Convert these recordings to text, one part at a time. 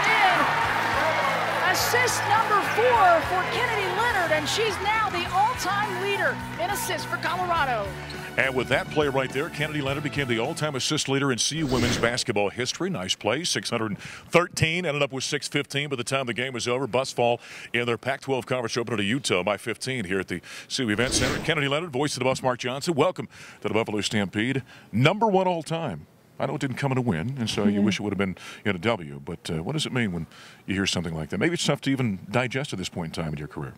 in. Assist number 4 for Kennedy Leonard, and she's now the all-time leader in assists for Colorado. And with that play right there, Kennedy Leonard became the all-time assist leader in CU women's basketball history. Nice play, 613, ended up with 615 by the time the game was over. Buffs fall in their Pac-12 conference opener to Utah by 15 here at the CU Event Center. Kennedy Leonard, voice of the Buffs, Mark Johnson. Welcome to the Buffalo Stampede. #1 all-time. I know it didn't come in a win, and so you wish it would have been in a W, but what does it mean when you hear something like that? Maybe it's tough to even digest at this point in time in your career.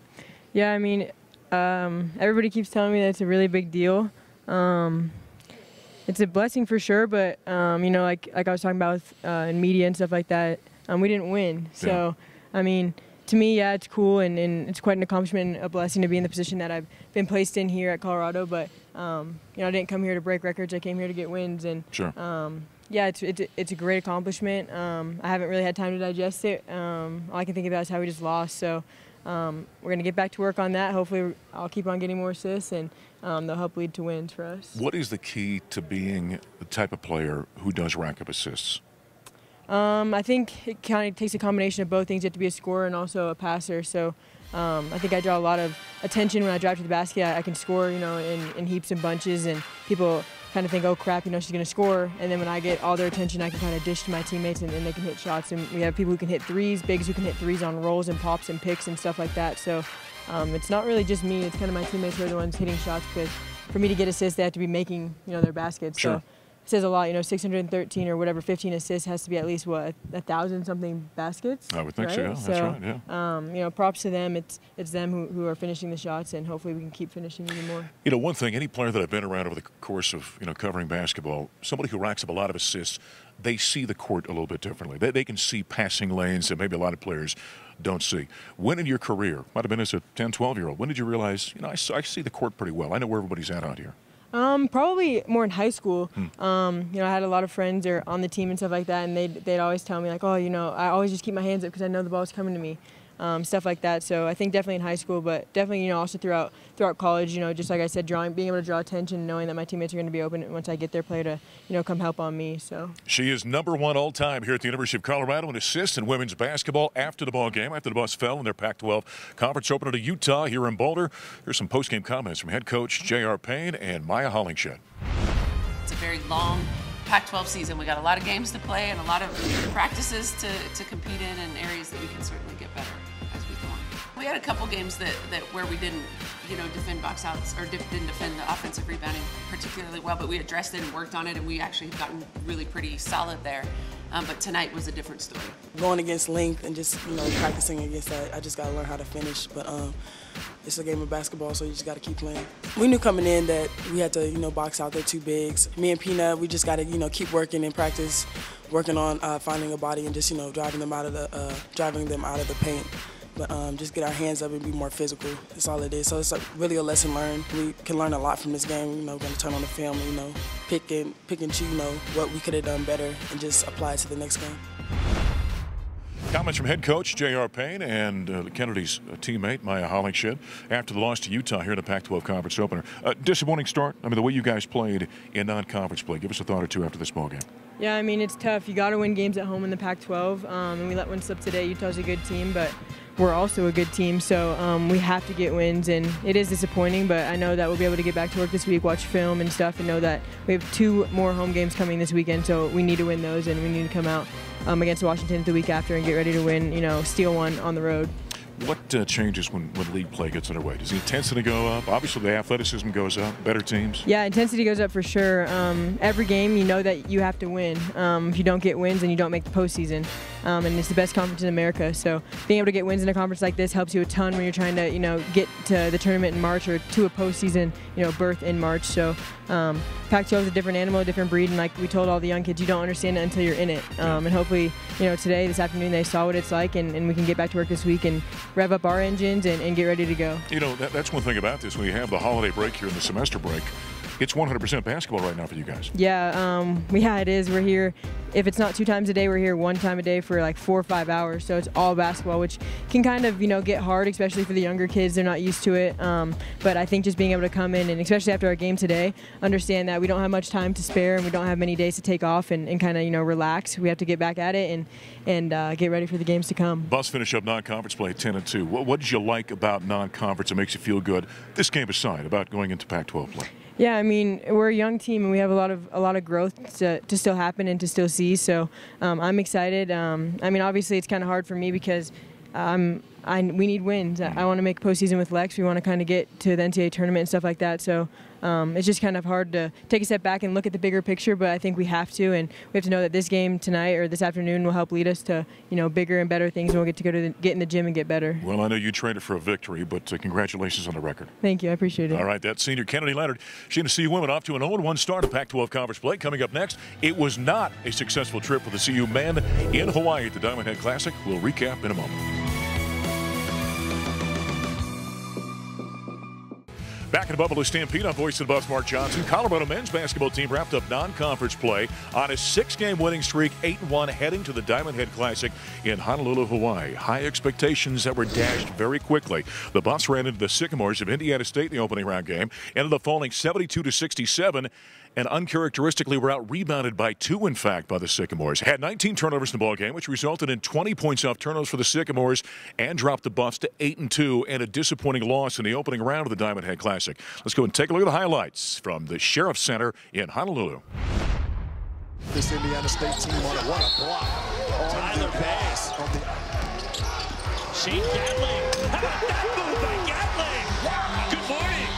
Yeah, I mean, everybody keeps telling me that it's a really big deal. It's a blessing for sure, but you know, like I was talking about with, in media and stuff like that, we didn't win. So, yeah. I mean, to me, yeah, it's cool and it's quite an accomplishment and a blessing to be in the position that I've been placed in here at Colorado. But you know, I didn't come here to break records. I came here to get wins, and sure. Yeah, it's a great accomplishment. I haven't really had time to digest it. All I can think about is how we just lost. So we're gonna get back to work on that. Hopefully, I'll keep on getting more assists, and they'll help lead to wins for us. What is the key to being the type of player who does rack up assists? I think it kind of takes a combination of both things. You have to be a scorer and also a passer. So I think I draw a lot of attention when I drive to the basket. I can score, you know, in heaps and bunches, and people kind of think, oh crap, you know, she's going to score. And then when I get all their attention, I can kind of dish to my teammates, and they can hit shots. And we have people who can hit threes, bigs who can hit threes on rolls and pops and picks and stuff like that. So it's not really just me. It's kind of my teammates who are the ones hitting shots, because for me to get assists, they have to be making, you know, their baskets. Sure. So it says a lot, you know, 613 or whatever, 15 assists has to be at least, what, 1,000-something baskets? I would think right? so, yeah. That's right, yeah. You know, props to them. It's them who are finishing the shots, and hopefully we can keep finishing even more. You know, one thing, any player that I've been around over the course of, you know, covering basketball, somebody who racks up a lot of assists, they see the court a little bit differently. They can see passing lanes that maybe a lot of players don't see. When in your career, might have been as a 10, 12-year-old, when did you realize, you know, I see the court pretty well. I know where everybody's at out here. Probably more in high school. You know, I had a lot of friends that are on the team and stuff like that, and they'd always tell me, like, oh, you know, I always just keep my hands up because I know the ball's coming to me, stuff like that. So I think definitely in high school, but definitely, you know, also throughout college, you know, just like I said, being able to draw attention, knowing that my teammates are going to be open once I get their play to, you know, come help on me. So she is #1 all-time here at the University of Colorado in assists in women's basketball after the ball game, after the Buffs fell in their Pac-12 conference opener to Utah here in Boulder. Here's some post-game comments from head coach J.R. Payne and Maya Hollingshed. It's a very long Pac-12 season. We got a lot of games to play and a lot of practices to compete in, and areas that we can certainly get better as we go on. We had a couple games that where we didn't, you know, defend box outs or didn't defend the offensive rebounding particularly well, but we addressed it and worked on it, and we actually have gotten really pretty solid there. But tonight was a different story. Going against length and just, you know, practicing against that, I just got to learn how to finish. But it's a game of basketball, so you just got to keep playing. We knew coming in that we had to, you know, box out their two bigs. Me and Peanut, we just got to, you know, keep working in practice, working on finding a body and just, you know, driving them out of the paint. But just get our hands up and be more physical. That's all it is. So it's really a lesson learned. We can learn a lot from this game. You know, we're going to turn on the film, you know, pick and choose, you know, what we could have done better and just apply it to the next game. Comments from head coach J.R. Payne and Kennedy's teammate Maya Hollingshed after the loss to Utah here in the Pac-12 conference opener. Disappointing start. I mean, the way you guys played in non-conference play. Give us a thought or two after this ball game. Yeah, I mean, it's tough. You got to win games at home in the Pac-12, and we let one slip today. Utah's a good team, but we're also a good team, so we have to get wins, and it is disappointing, but I know that we'll be able to get back to work this week, watch film and stuff, and know that we have 2 more home games coming this weekend, so we need to win those, and we need to come out against Washington the week after and get ready to win, you know, steal one on the road. What changes when league play gets underway? Does the intensity go up? Obviously, the athleticism goes up. Better teams? Yeah, intensity goes up for sure. Every game, you know that you have to win. If you don't get wins, then you don't make the postseason. And it's the best conference in America. So being able to get wins in a conference like this helps you a ton when you're trying to, you know, get to the tournament in March or to a postseason, you know, berth in March. So Pac-12 is a different animal, a different breed, and like we told all the young kids, you don't understand it until you're in it. And hopefully, you know, today, this afternoon, they saw what it's like, and we can get back to work this week and rev up our engines and get ready to go. You know, that's one thing about this. When you have the holiday break here and the semester break, It's 100% basketball right now for you guys. Yeah, it is. We're here. If it's not 2 times a day, we're here 1 time a day for like 4 or 5 hours. So it's all basketball, which can kind of, get hard, especially for the younger kids. They're not used to it. But I think just being able to come in, and especially after our game today, understand that we don't have much time to spare and we don't have many days to take off and kind of, relax. We have to get back at it and get ready for the games to come. Buffs finish up non-conference play 10-2. What did you like about non-conference that makes you feel good, this game aside, about going into Pac-12 play? Yeah, I mean, we're a young team and we have a lot of growth to still happen and to still see. So I'm excited. I mean, obviously it's kind of hard for me because we need wins. I want to make postseason with Lex. We want to kind of get to the NCAA tournament and stuff like that. So it's just kind of hard to take a step back and look at the bigger picture, but I think we have to, and we have to know that this game tonight or this afternoon will help lead us to, bigger and better things, and we'll get to get in the gym and get better. Well, I know you traded for a victory, but congratulations on the record. Thank you. I appreciate it. All right, that's senior Kennedy Leonard. She and the CU women off to an 0-1 start of Pac-12 conference play. Coming up next, it was not a successful trip for the CU men in Hawaii at the Diamond Head Classic. We'll recap in a moment. Back in the Buffalo Stampede, on Voice of the Buffs, Mark Johnson. Colorado men's basketball team wrapped up non-conference play on a 6-game winning streak, 8-1, heading to the Diamond Head Classic in Honolulu, Hawaii. High expectations that were dashed very quickly. The Buffs ran into the Sycamores of Indiana State in the opening round game, ended up falling 72-67, and uncharacteristically were out-rebounded by 2, in fact, by the Sycamores. Had 19 turnovers in the ballgame, which resulted in 20 points off turnovers for the Sycamores and dropped the Buffs to 8-2, and a disappointing loss in the opening round of the Diamond Head Classic. Let's go and take a look at the highlights from the Sheriff Center in Honolulu. This Indiana State team on it. What a block. Tyler Bass. Shane Gatling. How about that move by Gatling? Good morning.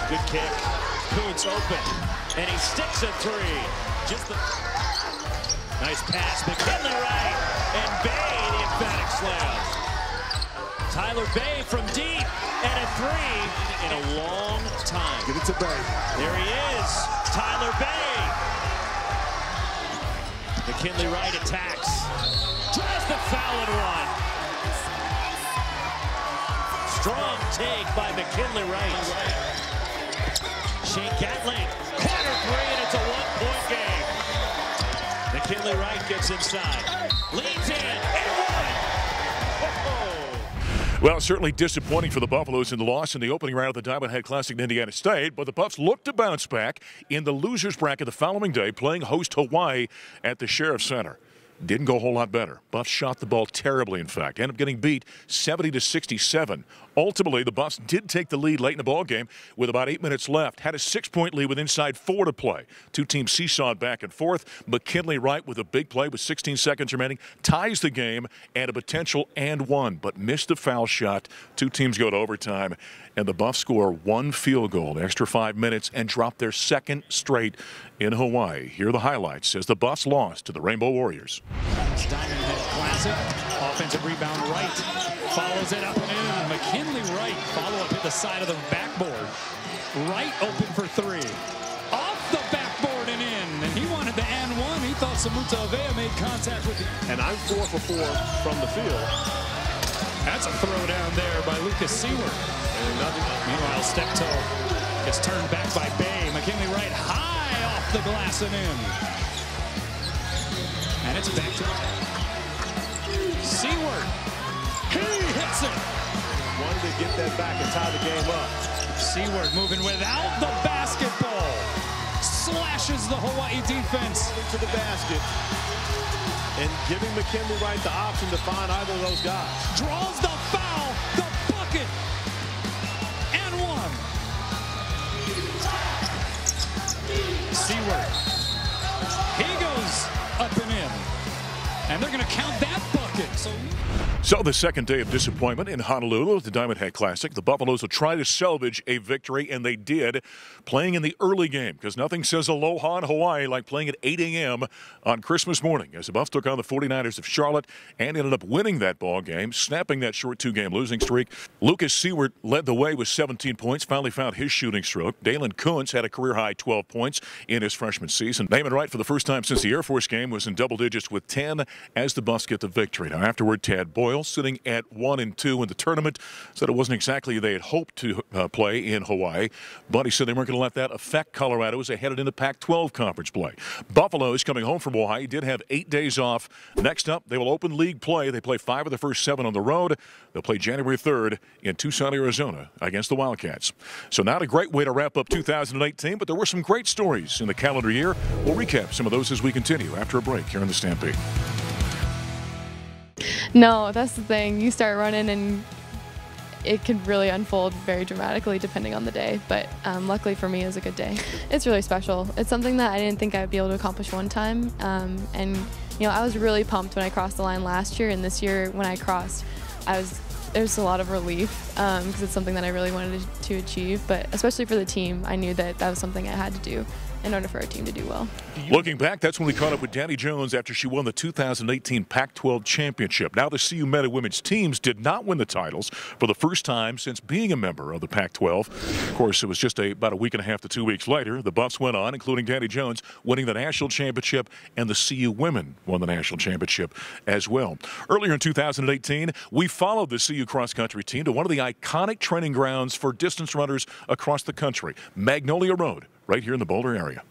Good kick. Kuntz open, and he sticks a 3. Just the nice pass, McKinley right, and Bay the emphatic slam. Tyler Bay from deep, and a 3 in a long time. Get it to Bay. There he is, Tyler Bay. McKinley right attacks, draws the foul and 1. Strong take by McKinley right. Shane Gatling, corner 3, and it's a 1-point game. McKinley Wright gets inside, leans in, and 1. Well, certainly disappointing for the Buffaloes in the loss in the opening round of the Diamond Head Classic in Indiana State, but the Buffs looked to bounce back in the losers bracket the following day, playing host Hawaii at the Sheriff Center. Didn't go a whole lot better. Buffs shot the ball terribly, in fact. Ended up getting beat 70-67. Ultimately, the Buffs did take the lead late in the ball game with about 8 minutes left. Had a 6-point lead with inside 4 to play. Two teams seesawed back and forth. McKinley Wright with a big play with 16 seconds remaining ties the game and a potential and 1, but missed a foul shot. Two teams go to overtime, and the Buffs score 1 field goal, the extra 5 minutes, and drop their 2nd straight in Hawaii. Here are the highlights as the Buffs lost to the Rainbow Warriors. Diamond Head Classic, offensive rebound right, follows it up and in. McKinley Wright, follow up at the side of the backboard. Wright open for 3. Off the backboard and in. And he wanted the and 1. He thought Samuta Avea made contact with the... And I'm 4 for 4 from the field. That's a throw down there by Lucas Seward. And nothing. Meanwhile, step toe gets turned back by Bay. McKinley Wright high off the glass and in. And it's back to Seward. He hits it. Wanted to get that back and tie the game up. Seward moving without the basketball. Slashes the Hawaii defense. To the basket. And giving McKinley Wright the option to find either of those guys. Draws the foul. The bucket. And 1. Seward. He goes up and in. And they're going to count that bucket. So the second day of disappointment in Honolulu at the Diamond Head Classic. The Buffaloes will try to salvage a victory, and they did, playing in the early game, because nothing says aloha in Hawaii like playing at 8 a.m. on Christmas morning, as the Buffs took on the 49ers of Charlotte and ended up winning that ball game, snapping that short 2-game losing streak. Lucas Seward led the way with 17 points, finally found his shooting stroke. Dalen Kuntz had a career-high 12 points in his freshman season. Naaman Wright, for the first time since the Air Force game, was in double digits with 10 as the Buffs get the victory. Now, afterward, Tad Boyle, sitting at 1-2 in the tournament, said it wasn't exactly they had hoped to play in Hawaii, but he said they weren't going to let that affect Colorado as they headed into Pac-12 conference play. Buffalo is coming home from Hawaii, did have 8 days off. Next up, they will open league play. They play 5 of the first 7 on the road. They'll play January 3rd in Tucson, Arizona against the Wildcats. So not a great way to wrap up 2018, but there were some great stories in the calendar year. We'll recap some of those as we continue after a break here in the Stampede. No, that's the thing. You start running and it can really unfold very dramatically depending on the day, but luckily for me it was a good day. It's really special. It's something that I didn't think I would be able to accomplish one time, and you know, I was really pumped when I crossed the line last year, and this year when I crossed, there was a lot of relief because it's something that I really wanted to achieve, but especially for the team, I knew that that was something I had to do in order for our team to do well. Looking back, that's when we caught up with Danny Jones after she won the 2018 Pac-12 championship. Now the CU men and women's teams did not win the titles for the first time since being a member of the Pac-12. Of course, it was just about a week and a half to 2 weeks later. The Buffs went on, including Danny Jones, winning the national championship, and the CU women won the national championship as well. Earlier in 2018, we followed the CU cross-country team to one of the iconic training grounds for distance runners across the country, Magnolia Road, right here in the Boulder area.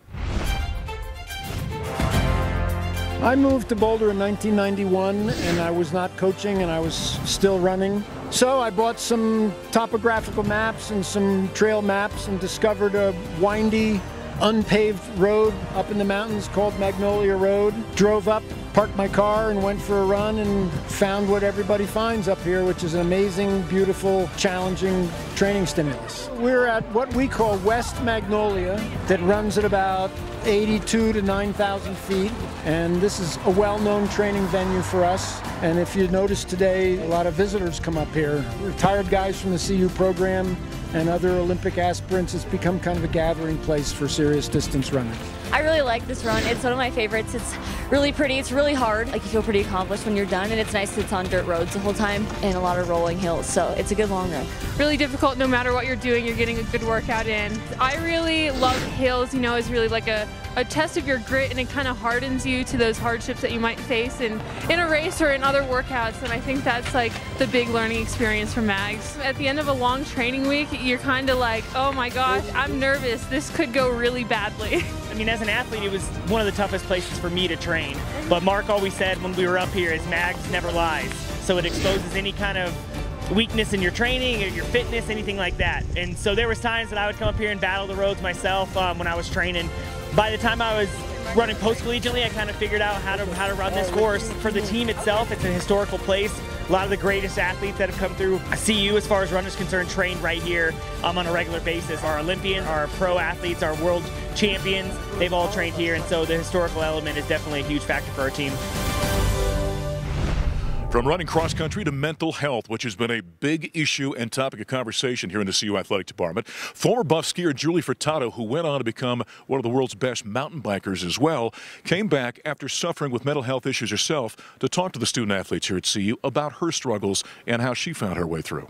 I moved to Boulder in 1991, and I was not coaching, and I was still running. So I bought some topographical maps and some trail maps and discovered a windy, unpaved road up in the mountains called Magnolia Road. Drove up, parked my car, and went for a run and found what everybody finds up here, which is an amazing, beautiful, challenging training stimulus. We're at what we call West Magnolia, that runs at about 82 to 9,000 feet, and this is a well-known training venue for us. And if you notice today, a lot of visitors come up here. Retired guys from the CU program and other Olympic aspirants. It's become kind of a gathering place for serious distance runners. I really like this run. It's one of my favorites. It's really pretty. It's really hard. Like, you feel pretty accomplished when you're done, and it's nice that it's on dirt roads the whole time and a lot of rolling hills, so it's a good long run. Really difficult. No matter what you're doing, you're getting a good workout in. I really love hills. You know, it's really like a test of your grit, and it kind of hardens you to those hardships that you might face in a race or in other workouts, and I think that's like the big learning experience for Mags. At the end of a long training week, you're kind of like, oh my gosh, I'm nervous. This could go really badly. I mean, as an athlete, it was one of the toughest places for me to train. But Mark always said when we were up here is Mags never lies. So it exposes any kind of weakness in your training or your fitness, anything like that. And so there was times that I would come up here and battle the roads myself when I was training. By the time I was running post-collegiately, I kind of figured out how to run this course. For the team itself, it's a historical place. A lot of the greatest athletes that have come through CU, as far as runners concerned, train right here on a regular basis. Our Olympians, our pro athletes, our world champions, they've all trained here, and so the historical element is definitely a huge factor for our team. From running cross-country to mental health, which has been a big issue and topic of conversation here in the CU Athletic Department. Former Buff skier Julie Furtado, who went on to become one of the world's best mountain bikers as well, came back after suffering with mental health issues herself to talk to the student athletes here at CU about her struggles and how she found her way through.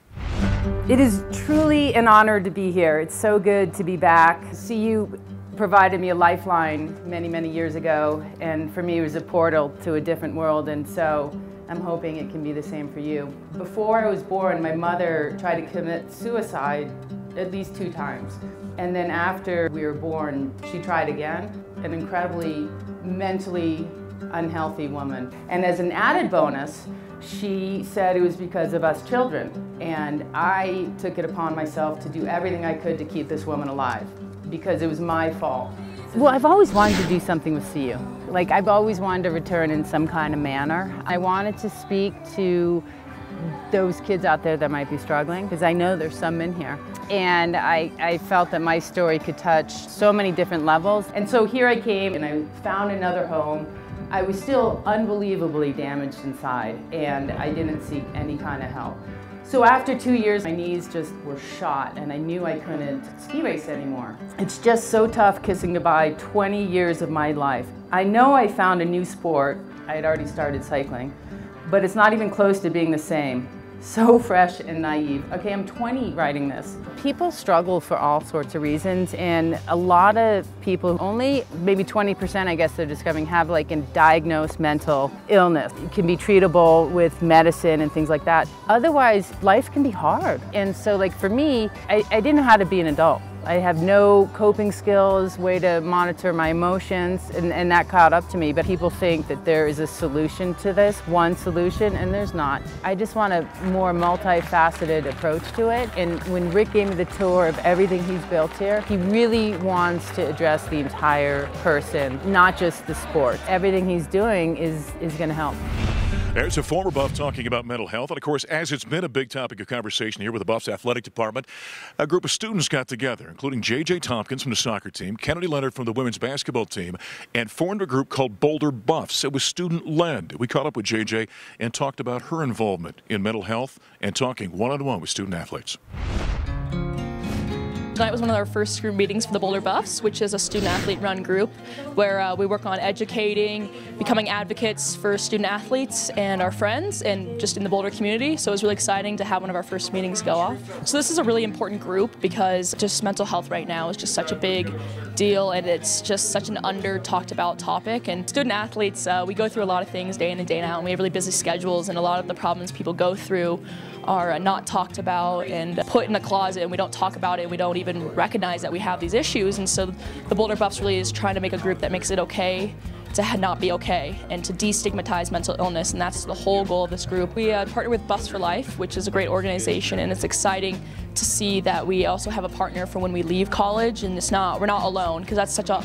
It is truly an honor to be here. It's so good to be back. CU provided me a lifeline many, many years ago, and for me it was a portal to a different world, and so I'm hoping it can be the same for you. Before I was born, my mother tried to commit suicide at least 2 times. And then after we were born, she tried again. An incredibly mentally unhealthy woman. And as an added bonus, she said it was because of us children. And I took it upon myself to do everything I could to keep this woman alive, because it was my fault. Well, I've always wanted to do something with CU. Like, I've always wanted to return in some kind of manner. I wanted to speak to those kids out there that might be struggling, because I know there's some in here. And I felt that my story could touch so many different levels. And so here I came and I found another home. I was still unbelievably damaged inside, and I didn't seek any kind of help. So after 2 years, my knees just were shot, and I knew I couldn't ski race anymore. It's just so tough kissing goodbye 20 years of my life. I know I found a new sport. I had already started cycling, but it's not even close to being the same. so fresh and naive. Okay, I'm 20 writing this. People struggle for all sorts of reasons, and a lot of people, only maybe 20% I guess they're discovering, have like a diagnosed mental illness. It can be treatable with medicine and things like that. Otherwise, life can be hard. And so like for me, I didn't know how to be an adult. I have no coping skills, way to monitor my emotions, and that caught up to me. But people think that there is a solution to this, one solution, and there's not. I just want a more multifaceted approach to it. And when Rick gave me the tour of everything he's built here, he really wants to address the entire person, not just the sport. Everything he's doing is going to help. There's a former Buff talking about mental health. And, of course, as it's been a big topic of conversation here with the Buffs athletic department, a group of students got together, including J.J. Tompkins from the soccer team, Kennedy Leonard from the women's basketball team, and formed a group called Boulder Buffs. It was student-led. We caught up with J.J. and talked about her involvement in mental health and talking one-on-one with student athletes. Tonight was one of our first group meetings for the Boulder Buffs, which is a student-athlete run group where we work on educating, becoming advocates for student athletes and our friends and just in the Boulder community. So it was really exciting to have one of our first meetings go off. So this is a really important group because just mental health right now is just such a big deal, and it's just such an under-talked about topic. And student athletes, we go through a lot of things day in and day out, and we have really busy schedules, and a lot of the problems people go through are not talked about and put in a closet, and we don't talk about it. We don't even recognize that we have these issues. And so the Boulder Buffs really is trying to make a group that makes it okay to not be okay and to destigmatize mental illness, and that's the whole goal of this group. We partner with Buffs for Life, which is a great organization, and it's exciting to see that we also have a partner for when we leave college, and we're not alone, because that's such a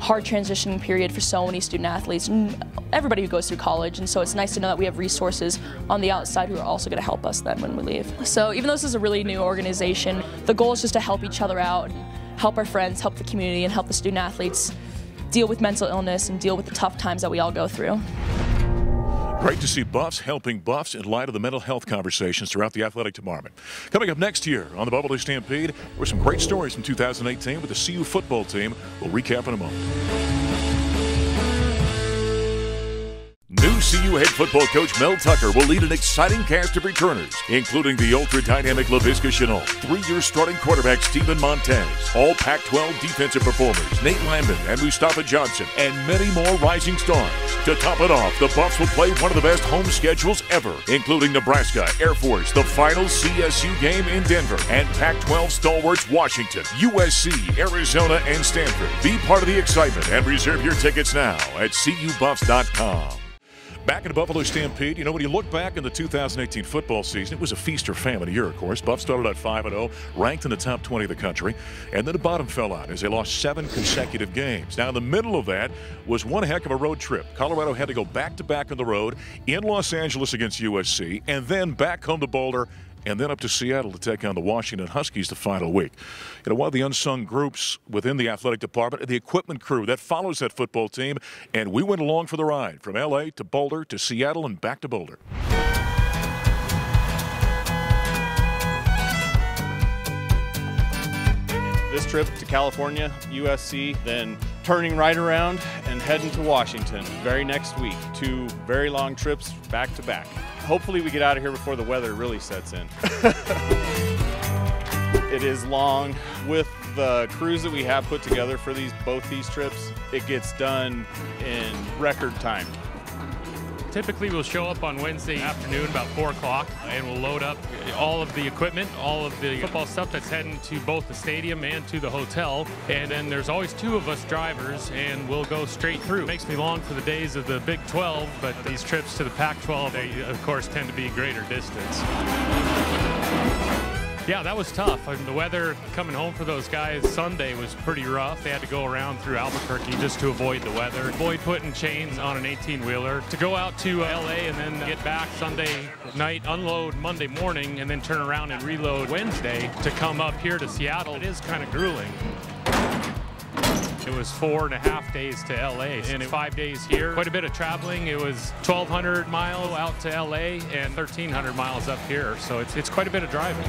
hard transition period for so many student athletes and everybody who goes through college, and so it's nice to know that we have resources on the outside who are also going to help us then when we leave. So even though this is a really new organization, the goal is just to help each other out, and help our friends, help the community, and help the student athletes deal with mental illness and deal with the tough times that we all go through. Great to see Buffs helping Buffs in light of the mental health conversations throughout the athletic department. Coming up next year on the Buffalo Stampede, were some great stories from 2018 with the CU football team. We'll recap in a moment. New CU head football coach Mel Tucker will lead an exciting cast of returners, including the ultra-dynamic Laviska Shenault, 3-year starting quarterback Steven Montez, all Pac-12 defensive performers Nate Landman and Mustafa Johnson, and many more rising stars. To top it off, the Buffs will play one of the best home schedules ever, including Nebraska, Air Force, the final CSU game in Denver, and Pac-12 stalwarts Washington, USC, Arizona, and Stanford. Be part of the excitement and reserve your tickets now at CUBuffs.com. Back in the Buffalo Stampede, you know, when you look back in the 2018 football season, it was a feast or famine year, of course. Buffs started at 5-0, ranked in the top 20 of the country, and then the bottom fell out as they lost 7 consecutive games. Now, in the middle of that was one heck of a road trip. Colorado had to go back-to-back on the road in Los Angeles against USC, and then back home to Boulder, and then up to Seattle to take on the Washington Huskies the final week. You know, one of the unsung groups within the athletic department, the equipment crew that follows that football team, and we went along for the ride from L.A. to Boulder to Seattle and back to Boulder. This trip to California, USC, then turning right around and heading to Washington very next week. 2 very long trips back to back. Hopefully we get out of here before the weather really sets in. It is long. With the crews that we have put together for both these trips, it gets done in record time. Typically we'll show up on Wednesday afternoon about 4 o'clock and we'll load up all of the equipment, all of the football stuff that's heading to both the stadium and to the hotel. And then there's always 2 of us drivers and we'll go straight through. It makes me long for the days of the Big 12, but these trips to the Pac-12, they of course tend to be greater distance. Yeah, that was tough. I mean, the weather coming home for those guys Sunday was pretty rough. They had to go around through Albuquerque just to avoid the weather. Avoid putting chains on an 18-wheeler. To go out to LA and then get back Sunday night, unload Monday morning, and then turn around and reload Wednesday to come up here to Seattle, it is kind of grueling. It was 4.5 days to LA and 5 days here. Quite a bit of traveling. It was 1,200 miles out to LA and 1,300 miles up here. So it's quite a bit of driving.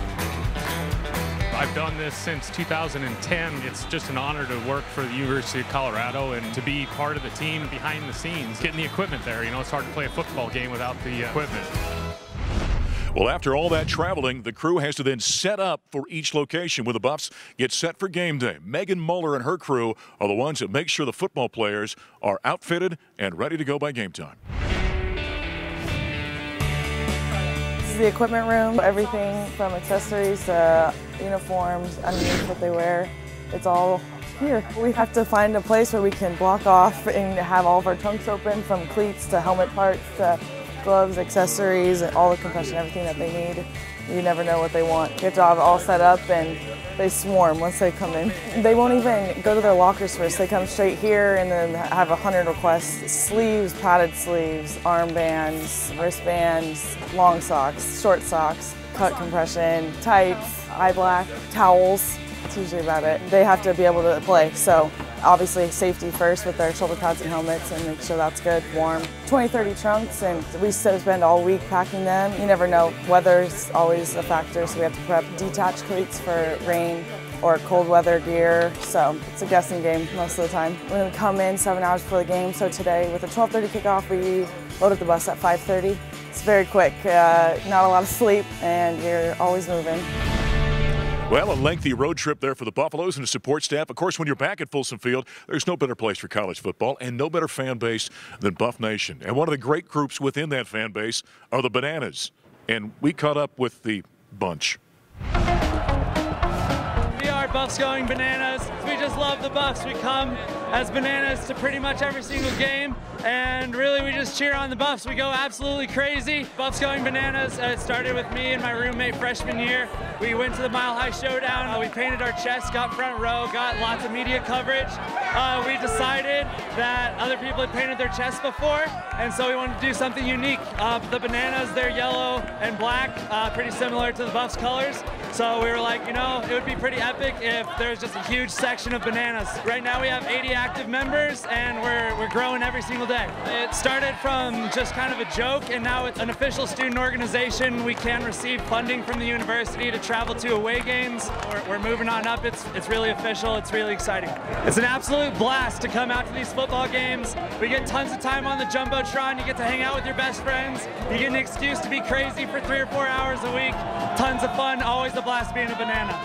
I've done this since 2010. It's just an honor to work for the University of Colorado and to be part of the team behind the scenes, getting the equipment there. You know, it's hard to play a football game without the equipment. Well, after all that traveling, the crew has to then set up for each location when the Buffs get set for game day. Megan Muller and her crew are the ones that make sure the football players are outfitted and ready to go by game time. This is the equipment room. Everything from accessories to uniforms, underneath what they wear, it's all here. We have to find a place where we can block off and have all of our trunks open, from cleats to helmet parts to gloves, accessories, and all the compression, everything that they need. You never know what they want. You have to have it all set up, and they swarm once they come in. They won't even go to their lockers first. They come straight here and then have 100 requests. Sleeves, padded sleeves, armbands, wristbands, long socks, short socks, cut compression, tights, eye black, towels. That's usually about it. They have to be able to play, so obviously safety first with their shoulder pads and helmets and make sure that's good, warm. 20-30 trunks, and we spend all week packing them. You never know, weather's always a factor, so we have to prep detached cleats for rain or cold weather gear, so it's a guessing game most of the time. We're going to come in 7 hours before the game, so today with a 12:30 kickoff, we load up the bus at 5:30. It's very quick, not a lot of sleep, and you're always moving. Well, a lengthy road trip there for the Buffaloes and the support staff. Of course, when you're back at Folsom Field, there's no better place for college football and no better fan base than Buff Nation. And one of the great groups within that fan base are the Bananas. And we caught up with the bunch. We are Buffs going Bananas. We just love the Buffs. We come as Bananas to pretty much every single game, and really we just cheer on the Buffs. We go absolutely crazy. Buffs going Bananas. It started with me and my roommate freshman year. We went to the Mile High Showdown. We painted our chests, got front row, got lots of media coverage. We decided that other people had painted their chests before, and so we wanted to do something unique. The Bananas, they're yellow and black, pretty similar to the Buffs colors. So we were like, you know, it would be pretty epic if there's just a huge section of Bananas. Right now we have 80 active members, and we're growing every single day. It started from just kind of a joke, and now it's an official student organization. We can receive funding from the university to travel to away games. We're moving on up. It's really official. It's really exciting. It's an absolute blast to come out to these football games. We get tons of time on the Jumbotron. You get to hang out with your best friends. You get an excuse to be crazy for 3 or 4 hours a week. Tons of fun. Always a blast being a Banana.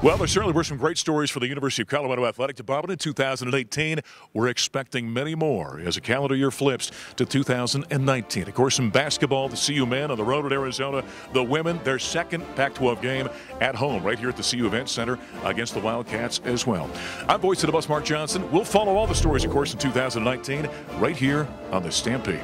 Well, there certainly were some great stories for the University of Colorado Athletic Department in 2018. We're expecting many more as the calendar year flips to 2019. Of course, in basketball, the CU men on the road at Arizona. The women, their second Pac-12 game at home right here at the CU Event Center against the Wildcats as well. I'm voice of the Bus, Mark Johnson. We'll follow all the stories, of course, in 2019 right here on the Stampede.